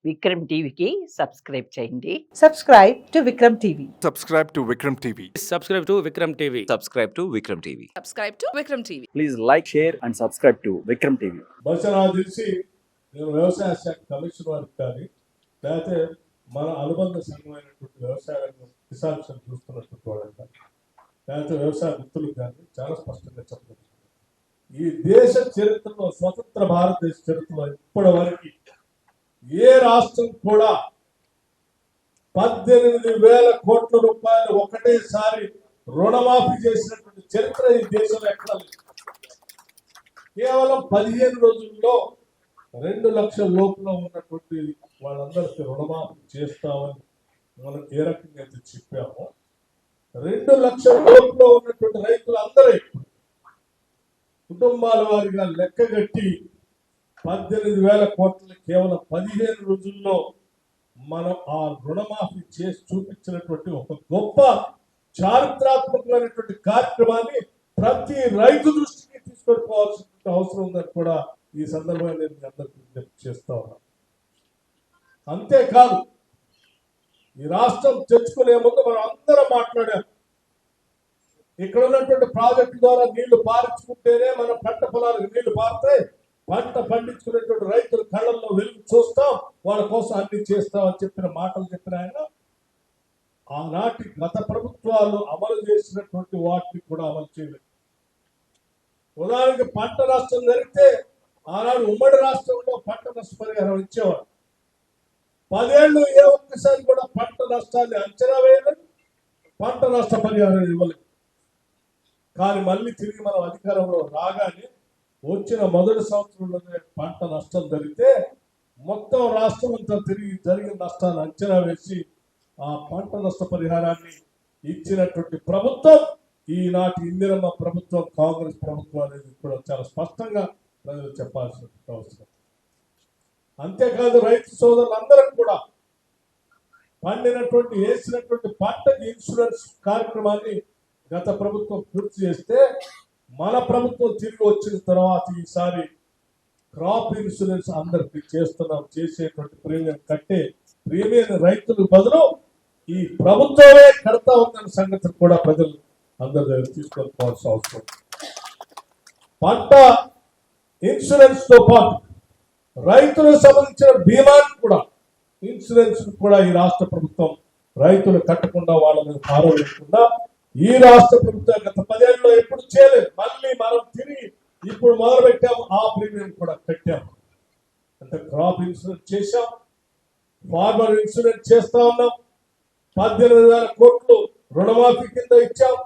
విక్రమ్ టీవీకి సబ్స్క్రైబ్ చేయండి. Subscribe to Vikram TV. Subscribe to Vikram TV. Subscribe to Vikram TV. Subscribe to Vikram TV. Subscribe to Vikram TV. Please like, share and subscribe to Vikram TV. బహుశా నాకు తెలిసి నేను వ్యవసాయ శాఖ commission వారికి కానీ లేకపోతే మన అనుబంధ సంఘమైనటువంటి వ్యవసాయ రంగం కిసాన్ సంఘం చూస్తున్నటువంటి వాళ్ళకి కానీ లేకపోతే వ్యవసాయ మిత్రులకు కానీ చాలా స్పష్టంగా చెప్పగలుగుతున్నాను. ఈ దేశ చరిత్రలో స్వతంత్ర భారతదేశ చరిత్రలో ఇప్పటి వరకు ఏ రాష్ట్రం కూడా 18,000 కోట్ల రూపాయలు ఒకటేసారి రుణమాఫీ చేసినటువంటి చరిత్ర ఈ దేశంలో ఎక్కడ లేదు. కేవలం 15 రోజుల్లో 2 లక్షల లోపల ఉన్నటువంటి వాళ్ళందరికీ రుణమాఫీ చేస్తామని మనం ఏ రకంగా అయితే చెప్పామో 2 లక్షల లోపల ఉన్నటువంటి రైతులందరూ కుటుంబాల వారిగా లెక్కగట్టి 18,000 కోట్లు కేవలం 15 రోజుల్లో మనం ఆ రుణమాఫీ చేసి చూపించినటువంటి ఒక గొప్ప చారిత్రాత్మకమైనటువంటి కార్యక్రమాన్ని ప్రతి రైతు దృష్టికి తీసుకొని పోవాల్సిన అవసరం ఉందని కూడా ఈ సందర్భంగా నేను మీ అందరికీ విజ్ఞప్తి చేస్తా ఉన్నాను. అంతేకాదు ఈ రాష్ట్రం తెచ్చుకునే ముందు మనం అందరం మాట్లాడాం. ఇక్కడ ఉన్నటువంటి ప్రాజెక్టు ద్వారా నీళ్లు పారించుకుంటేనే మన పంట పొలాలకు నీళ్లు పారుతాయి, పంట పండించుకునేటువంటి రైతుల కళ్ళల్లో వెలుగు చూస్తాం, వాళ్ళ కోసం అన్ని చేస్తామని చెప్పిన మాటలు చెప్పిన ఆయన ఆనాటి గత ప్రభుత్వాలు అమలు చేసినటువంటి వాటిని కూడా అమలు చేయలేదు. ఉదాహరణకి పంట నష్టం జరిగితే ఆనాడు ఉమ్మడి రాష్ట్రంలో పంట నష్టపరిహారం ఇచ్చేవారు. 10 ఏళ్ళు ఏ ఒక్కసారి కూడా పంట నష్టాన్ని అంచనా వేయలేదు, పంట నష్టపరిహారం ఇవ్వలేదు. కానీ మళ్ళీ తిరిగి మనం అధికారంలో రాగానే వచ్చిన మొదటి సంవత్సరంలోనే పంట నష్టం జరిగితే మొత్తం రాష్ట్రం అంతా తిరిగి జరిగిన నష్టాన్ని అంచనా వేసి ఆ పంట నష్ట పరిహారాన్ని ఇచ్చినటువంటి ప్రభుత్వం ఈనాటి ఇందిరమ్మ ప్రభుత్వం, కాంగ్రెస్ ప్రభుత్వం అనేది కూడా చాలా స్పష్టంగా ప్రజలు చెప్పాల్సిన అవసరం. అంతేకాదు రైతు సోదరులందరికీ కూడా పండినటువంటి వేసినటువంటి పంటకి ఇన్సూరెన్స్ కార్యక్రమాన్ని గత ప్రభుత్వం పూర్తి చేస్తే మన ప్రభుత్వం తిరిగి వచ్చిన తర్వాత ఈసారి క్రాప్ ఇన్సూరెన్స్ అందరికి చేస్తున్నాం. చేసేటువంటి ప్రీమియం కట్టే ప్రీమియం రైతులకు బదులు ఈ ప్రభుత్వమే కడతా ఉందన్న సంగతిని కూడా ప్రజలు అందరి దగ్గర తీసుకొని పోవాల్సిన అవసరం. పంట ఇన్సూరెన్స్ తో పాటు రైతులకు సంబంధించిన బీమాకి కూడా ఇన్సూరెన్స్ కూడా ఈ రాష్ట్ర ప్రభుత్వం రైతులు కట్టకుండా వాళ్ళ మీద భారం లేకుండా ఈ రాష్ట్ర ప్రభుత్వం గత 10 ఏళ్ళలో ఎప్పుడు చేయలేదు. మళ్ళీ మనం తిరిగి ఇప్పుడు మొదలు పెట్టాము, ఆ ప్రీమియం కూడా కట్టాము. అంటే క్రాప్ ఇన్సూరెన్స్ చేశాం, ఫార్మర్ ఇన్సూరెన్స్ చేస్తా ఉన్నాం, 18,000 కోట్లు రుణమాఫీ కింద ఇచ్చాం,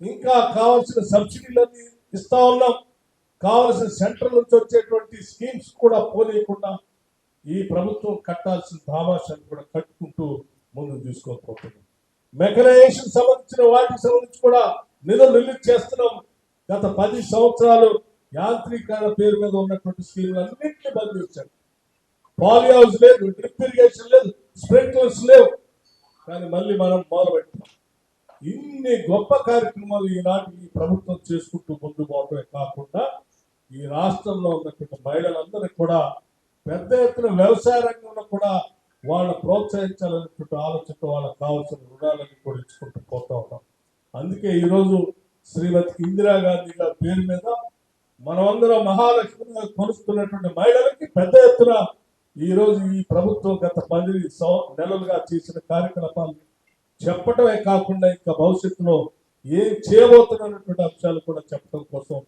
ఇంకా కావాల్సిన సబ్సిడీలన్నీ ఇస్తా ఉన్నాం, కావాల్సిన సెంట్రల్ నుంచి వచ్చేటువంటి స్కీమ్స్ కూడా పోనీయకుండా ఈ ప్రభుత్వం కట్టాల్సిన ధామాషాన్ని కూడా కట్టుకుంటూ ముందుకు తీసుకోకపోతున్నాం. మెకనైజేషన్ సంబంధించిన వాటికి సంబంధించి కూడా నిధులు రిలీజ్ చేస్తున్నాం. గత 10 సంవత్సరాలు యాంత్రీకరణ పేరు మీద ఉన్నటువంటి స్కీములు అన్నింటినీ బంద్ చేశారు. పాలీ హౌస్ లేదు, డ్రిప్ ఇరిగేషన్ లేదు, స్ప్రింక్లర్స్ లేవు. కానీ మళ్ళీ మనం మొదలుపెట్టాం. ఇన్ని గొప్ప కార్యక్రమాలు ఈనాటి ఈ ప్రభుత్వం చేసుకుంటూ ముందు పోవటమే కాకుండా ఈ రాష్ట్రంలో ఉన్నటువంటి మహిళలందరికీ కూడా పెద్ద ఎత్తున వ్యవసాయ రంగంలో కూడా వాళ్ళని ప్రోత్సహించాలనేటువంటి ఆలోచనతో వాళ్ళకి కావాల్సిన రుణాలన్నీ కూడా ఇచ్చుకుంటూ పోతా ఉన్నాం. అందుకే ఈరోజు శ్రీమతి ఇందిరాగాంధీ గారి పేరు మీద మనమందరం మహాలక్ష్మిగా కొలుస్తున్నటువంటి మహిళలకి పెద్ద ఎత్తున ఈరోజు ఈ ప్రభుత్వం గత 10 నెలలుగా చేసిన కార్యకలాపాలు చెప్పటమే కాకుండా ఇంకా భవిష్యత్తులో ఏం చేయబోతున్నటువంటి అంశాలు కూడా చెప్పడం కోసం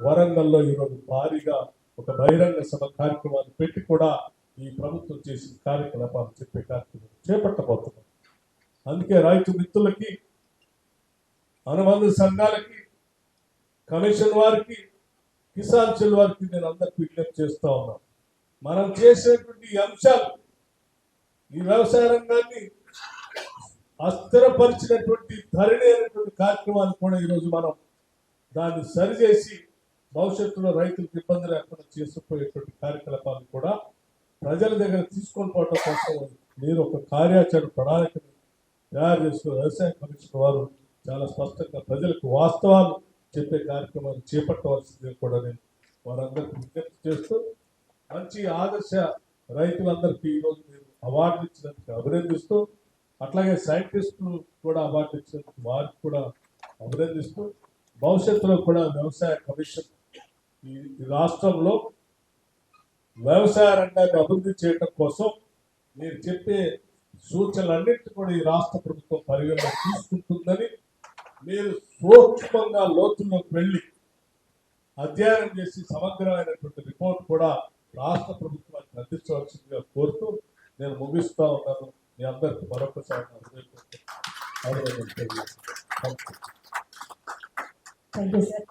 వరంగల్లో ఈరోజు భారీగా ఒక బహిరంగ సభ కార్యక్రమాన్ని పెట్టి కూడా ఈ ప్రభుత్వం చేసిన కార్యకలాపాలు చెప్పే కార్యక్రమం చేపట్టబోతున్నాం. అందుకే రైతు మిత్రులకి, అనుబంధ సంఘాలకి, కమిషన్ వారికి, కిసాన్ సెల్ వారికి నేను అందరికి విజ్ఞప్తి చేస్తా ఉన్నాను. మనం చేసేటువంటి ఈ అంశాలు ఈ వ్యవసాయ రంగాన్ని అస్థిరపరిచినటువంటి ధరణి అనేటువంటి కార్యక్రమాలు కూడా ఈరోజు మనం దాన్ని సరిచేసి భవిష్యత్తులో రైతులకు ఇబ్బంది లేకుండా చేసుకుపోయేటువంటి కార్యకలాపాలు కూడా ప్రజల దగ్గర తీసుకొని పోవడం కోసం మీరు ఒక కార్యాచరణ ప్రణాళికను తయారు చేసుకున్న వ్యవసాయ కమిషన్ వారు చాలా స్పష్టంగా ప్రజలకు వాస్తవాలు చెప్పే కార్యక్రమాలు చేపట్టవలసింది కూడా నేను వారందరికీ విజ్ఞప్తి చేస్తూ మంచి ఆదర్శ రైతులందరికీ ఈరోజు మీరు అవార్డు ఇచ్చినందుకు అభినందిస్తూ, అట్లాగే సైంటిస్టులు కూడా అవార్డు ఇచ్చినందుకు వారికి కూడా అభినందిస్తూ, భవిష్యత్తులో కూడా వ్యవసాయ కమిషన్ ఈ రాష్ట్రంలో వ్యవసాయ రంగాన్ని అభివృద్ధి చేయడం కోసం మీరు చెప్పే సూచనలన్నింటినీ కూడా ఈ రాష్ట్ర ప్రభుత్వం పరిగణన తీసుకుంటుందని, మీరు సూక్ష్మంగా లోతుల్లోకి వెళ్ళి అధ్యయనం చేసి సమగ్రమైనటువంటి రిపోర్ట్ కూడా రాష్ట్ర ప్రభుత్వానికి అందించవలసిందిగా కోరుతూ నేను ముగిస్తా ఉన్నాను. మీ అందరికీ మరొకసారి నా హృదయపూర్వక అభినందనలు తెలియజేస్తున్నాను. Thank you sir.